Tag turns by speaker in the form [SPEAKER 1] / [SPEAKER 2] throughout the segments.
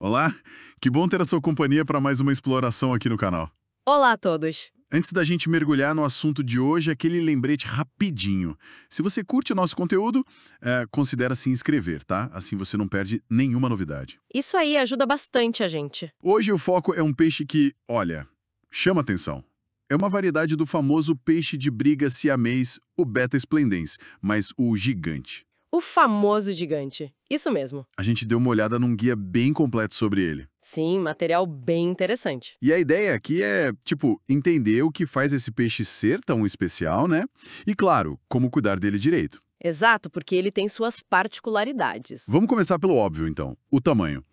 [SPEAKER 1] Olá, que bom ter a sua companhia para mais uma exploração aqui no canal.
[SPEAKER 2] Olá a todos!
[SPEAKER 1] Antes da gente mergulhar no assunto de hoje, aquele lembrete rapidinho. Se você curte o nosso conteúdo, considere se inscrever, tá? Assim você não perde nenhuma novidade.
[SPEAKER 2] Isso aí ajuda bastante a gente.
[SPEAKER 1] Hoje o foco é um peixe que, olha, chama atenção. É uma variedade do famoso peixe de briga siamês, o Beta splendens, mas o gigante.
[SPEAKER 2] O famoso gigante. Isso mesmo.
[SPEAKER 1] A gente deu uma olhada num guia bem completo sobre ele.
[SPEAKER 2] Sim, material bem interessante.
[SPEAKER 1] E a ideia aqui é, entender o que faz esse peixe ser tão especial, né? E, claro, como cuidar dele direito.
[SPEAKER 2] Exato, porque ele tem suas particularidades.
[SPEAKER 1] Vamos começar pelo óbvio, então. O tamanho.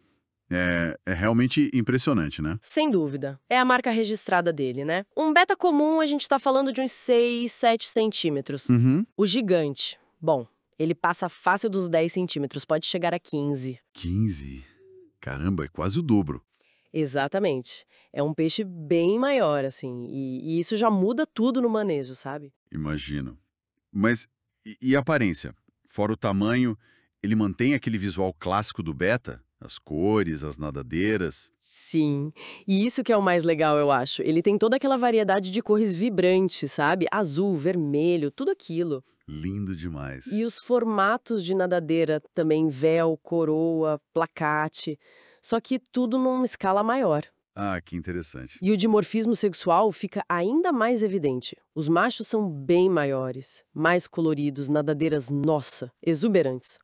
[SPEAKER 1] É realmente impressionante, né?
[SPEAKER 2] Sem dúvida. É a marca registrada dele, né? Um beta comum, a gente tá falando de uns 6, 7 centímetros.
[SPEAKER 1] Uhum.
[SPEAKER 2] O gigante, bom, ele passa fácil dos 10 centímetros, pode chegar a 15.
[SPEAKER 1] 15. Caramba, é quase o dobro.
[SPEAKER 2] Exatamente. É um peixe bem maior, assim, e isso já muda tudo no manejo, sabe?
[SPEAKER 1] Imagino. Mas e a aparência? Fora o tamanho, ele mantém aquele visual clássico do beta? As cores, as nadadeiras?
[SPEAKER 2] Sim, e isso que é o mais legal, eu acho. Ele tem toda aquela variedade de cores vibrantes, sabe? Azul, vermelho, tudo aquilo.
[SPEAKER 1] Lindo demais.
[SPEAKER 2] E os formatos de nadadeira também, véu, coroa, placate, só que tudo numa escala maior.
[SPEAKER 1] Ah, que interessante.
[SPEAKER 2] E o dimorfismo sexual fica ainda mais evidente. Os machos são bem maiores, mais coloridos, nadadeiras, nossa, exuberantes.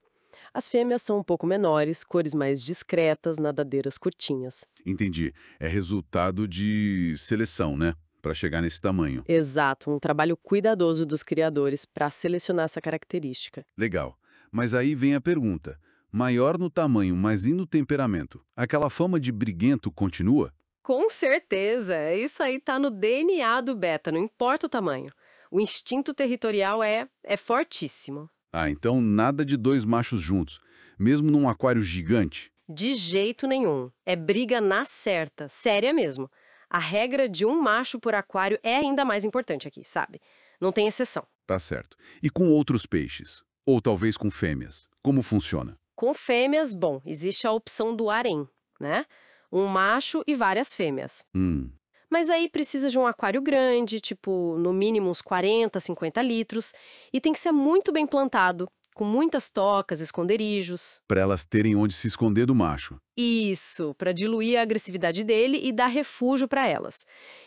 [SPEAKER 2] As fêmeas são um pouco menores, cores mais discretas, nadadeiras curtinhas.
[SPEAKER 1] Entendi. É resultado de seleção, né? Para chegar nesse tamanho.
[SPEAKER 2] Exato, um trabalho cuidadoso dos criadores para selecionar essa característica.
[SPEAKER 1] Legal. Mas aí vem a pergunta. Maior no tamanho, mas e no temperamento? Aquela fama de briguento continua?
[SPEAKER 2] Com certeza, isso aí tá no DNA do beta, não importa o tamanho. O instinto territorial é fortíssimo.
[SPEAKER 1] Ah, então nada de dois machos juntos, mesmo num aquário gigante?
[SPEAKER 2] De jeito nenhum. É briga na certa, séria mesmo. A regra de um macho por aquário é ainda mais importante aqui, sabe? Não tem exceção.
[SPEAKER 1] Tá certo. E com outros peixes? Ou talvez com fêmeas? Como funciona?
[SPEAKER 2] Com fêmeas, bom, existe a opção do harém, né? Um macho e várias fêmeas.
[SPEAKER 1] Hum,
[SPEAKER 2] Mas aí precisa de um aquário grande, tipo, no mínimo uns 40, 50 litros, e tem que ser muito bem plantado, com muitas tocas, esconderijos.
[SPEAKER 1] para elas terem onde se esconder do macho.
[SPEAKER 2] Isso, para diluir a agressividade dele e dar refúgio para elas.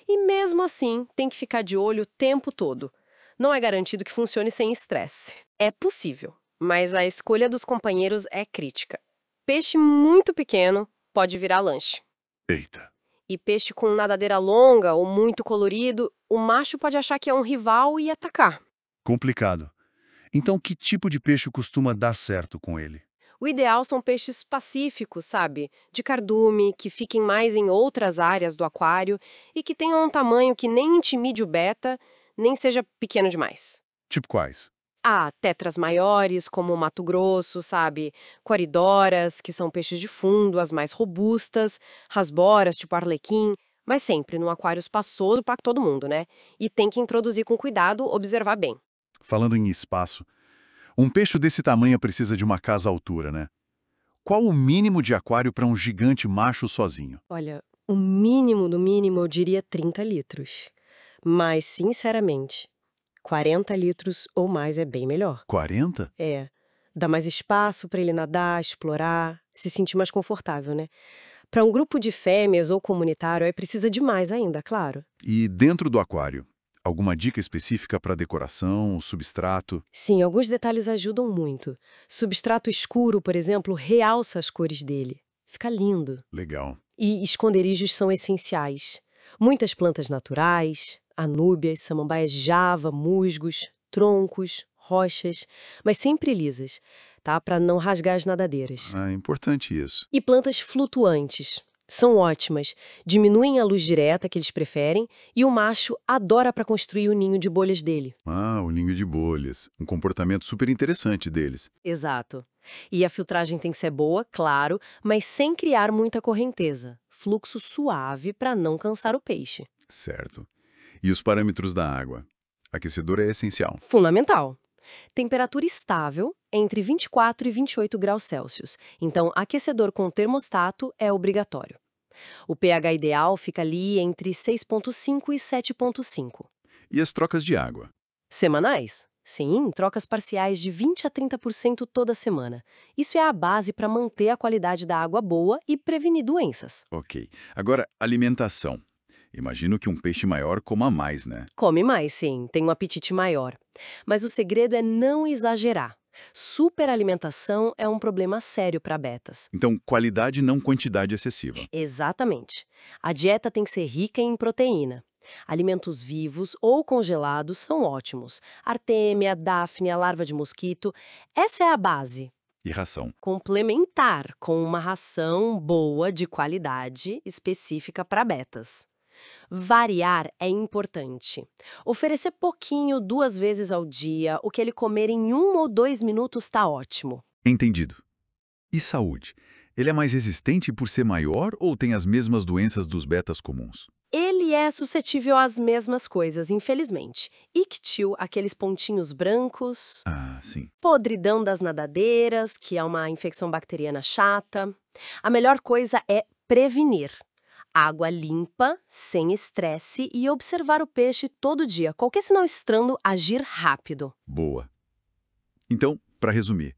[SPEAKER 2] E mesmo assim, tem que ficar de olho o tempo todo. Não é garantido que funcione sem estresse. É possível, mas a escolha dos companheiros é crítica. Peixe muito pequeno pode virar lanche.
[SPEAKER 1] Eita.
[SPEAKER 2] E peixe com nadadeira longa ou muito colorido, o macho pode achar que é um rival e atacar.
[SPEAKER 3] Complicado. Então, que tipo de peixe costuma dar certo com ele?
[SPEAKER 2] O ideal são peixes pacíficos, sabe? De cardume, que fiquem mais em outras áreas do aquário e que tenham um tamanho que nem intimide o beta, nem seja pequeno demais.
[SPEAKER 3] Tipo quais?
[SPEAKER 2] Há tetras maiores, como o Mato Grosso, sabe? Coridoras, que são peixes de fundo, as mais robustas, rasboras, tipo arlequim, mas sempre num aquário espaçoso para todo mundo, né? E tem que introduzir com cuidado, observar bem.
[SPEAKER 3] Falando em espaço, um peixe desse tamanho precisa de uma casa à altura, né? Qual o mínimo de aquário para um gigante macho sozinho?
[SPEAKER 2] Olha, o mínimo do mínimo eu diria 30 litros. Mas, sinceramente, 40 litros ou mais é bem melhor.
[SPEAKER 3] 40?
[SPEAKER 2] É, dá mais espaço para ele nadar, explorar, se sentir mais confortável, né? Para um grupo de fêmeas ou comunitário, aí precisa de mais ainda, claro.
[SPEAKER 3] E dentro do aquário? Alguma dica específica para decoração, substrato?
[SPEAKER 2] Sim, alguns detalhes ajudam muito. Substrato escuro, por exemplo, realça as cores dele. Fica lindo.
[SPEAKER 3] Legal.
[SPEAKER 2] E esconderijos são essenciais. Muitas plantas naturais, anúbias, samambaias java, musgos, troncos, rochas, mas sempre lisas, tá? Para não rasgar as nadadeiras.
[SPEAKER 3] É importante isso.
[SPEAKER 2] E plantas flutuantes. São ótimas, diminuem a luz direta que eles preferem e o macho adora para construir o ninho de bolhas dele.
[SPEAKER 3] Ah, o ninho de bolhas. Um comportamento super interessante deles.
[SPEAKER 2] Exato. E a filtragem tem que ser boa, claro, mas sem criar muita correnteza. Fluxo suave para não cansar o peixe.
[SPEAKER 3] Certo. E os parâmetros da água? Aquecedor é essencial.
[SPEAKER 2] Fundamental. Temperatura estável, entre 24 e 28 graus Celsius. Então, aquecedor com termostato é obrigatório. O pH ideal fica ali entre 6,5 e 7,5.
[SPEAKER 3] E as trocas de água?
[SPEAKER 2] Semanais? Sim, trocas parciais de 20 a 30% toda semana. Isso é a base para manter a qualidade da água boa e prevenir doenças.
[SPEAKER 3] Ok. Agora, alimentação. Imagino que um peixe maior coma mais, né?
[SPEAKER 2] Come mais, sim, tem um apetite maior. Mas o segredo é não exagerar. Superalimentação é um problema sério para betas.
[SPEAKER 3] Então, qualidade não quantidade excessiva.
[SPEAKER 2] Exatamente. A dieta tem que ser rica em proteína. Alimentos vivos ou congelados são ótimos. Artêmia, dáfnia, larva de mosquito. Essa é a base.
[SPEAKER 3] E ração.
[SPEAKER 2] Complementar com uma ração boa, de qualidade, específica para betas. Variar é importante. Oferecer pouquinho 2 vezes ao dia, o que ele comer em 1 ou 2 minutos está ótimo.
[SPEAKER 3] Entendido. E saúde? Ele é mais resistente por ser maior ou tem as mesmas doenças dos betas comuns?
[SPEAKER 2] Ele é suscetível às mesmas coisas, infelizmente. Ictio, aqueles pontinhos brancos,
[SPEAKER 3] Ah, sim.
[SPEAKER 2] podridão das nadadeiras, que é uma infecção bacteriana chata. A melhor coisa é prevenir. Água limpa, sem estresse e observar o peixe todo dia. Qualquer sinal estranho, agir rápido.
[SPEAKER 3] Boa. Então, para resumir,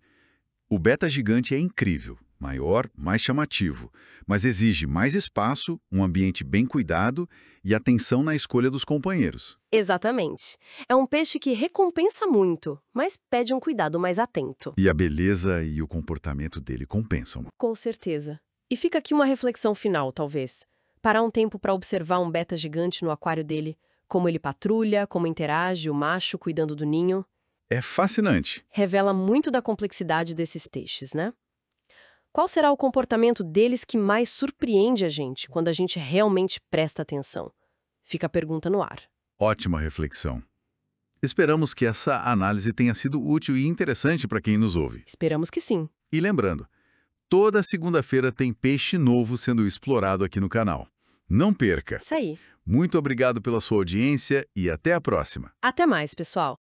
[SPEAKER 3] o beta gigante é incrível, maior, mais chamativo, mas exige mais espaço, um ambiente bem cuidado e atenção na escolha dos companheiros.
[SPEAKER 2] Exatamente. É um peixe que recompensa muito, mas pede um cuidado mais atento.
[SPEAKER 3] E a beleza e o comportamento dele compensam.
[SPEAKER 2] Com certeza. E fica aqui uma reflexão final, talvez. Parar um tempo para observar um beta gigante no aquário dele, como ele patrulha, como interage, o macho cuidando do ninho.
[SPEAKER 3] É fascinante.
[SPEAKER 2] Revela muito da complexidade desses peixes, né? Qual será o comportamento deles que mais surpreende a gente quando a gente realmente presta atenção? Fica a pergunta no ar.
[SPEAKER 3] Ótima reflexão. Esperamos que essa análise tenha sido útil e interessante para quem nos ouve.
[SPEAKER 2] Esperamos que sim.
[SPEAKER 3] E lembrando, toda segunda-feira tem peixe novo sendo explorado aqui no canal. Não perca!
[SPEAKER 2] Isso aí.
[SPEAKER 3] Muito obrigado pela sua audiência e até a próxima.
[SPEAKER 2] Até mais, pessoal.